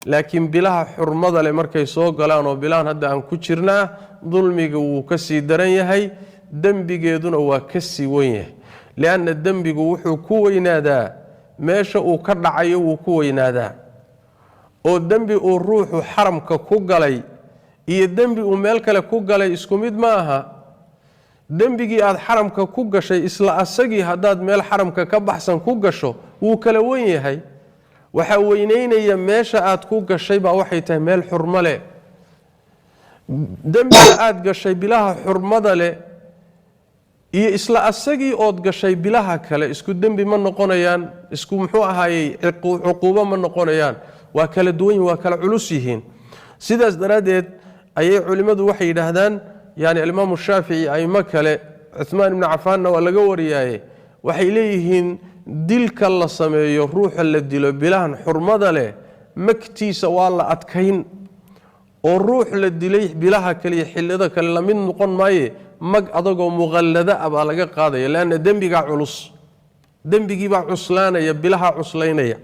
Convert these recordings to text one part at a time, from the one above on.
لكن بلاها حرمضة لمركي سوق لانو بلان هدا أن كجرنا ظلمي وكسي درنيه هي دنبي جدون وكسي ويه لأن الدنبي وحو كوي نادا ماشى وكرد عيو وكوي نادا والدنبي والروح وحرمك كوجلي هي الدنبي ومالك لكوجلي اسكميد معها دنبي قاد حرمك كوجشي إسلا أسجي هداد مال حرمك كبحسن كوجشو وكلوين هي وحوينين يماشى آد كوجشي بوحي تمال حرمله دنبي آد قشي بلاها حرمضة له iyo isla asagii ood gashay bilaha kale isku dambi ma noqonayaan isku muxuu ahaayay cuquubo ma noqonayaan waa kala duwan waa kala culus yihiin sidaas daraadeed ayay culimadu waxay yiraahdaan yaani Imam Shaafi'i ay ma kale Uthman ibn Affan waa laga wariyay waxay leeyihiin dilka la sameeyo ruuxa la dilo bilahan xurmada leh maktiisa waa la adkayn oo ruux la dilay bilaha kale xillada kale la mid noqon maaye mag adagoo muqallada aba laga qaadaya laana dambiga culus dambigi baa cuslaanaya bilaha cuslaynaya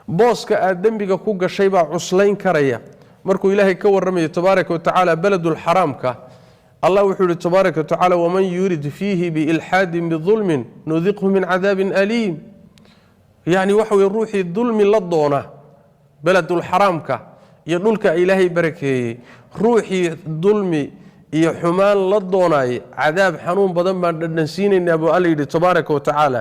booska aad dambiga ku gashay baa cuslayn karaya markuu ilaahay ka warramay tabaaraka wa taala baladul haramka Allah wuxuu yiri tabaaraka wa taala waman yurid fihi bi ilhadin bi dhulmin nudhiqhu min adhabin alim yani waxa way ruuxi dhulmi la doona baladul haramka iyo dhulka ilaahay barakeeyay ruuxi dhulmi iyo xumaan la doonay cadaab xanuun badan baan dhadhansiinayna Abu Ali tabaaraka wa taala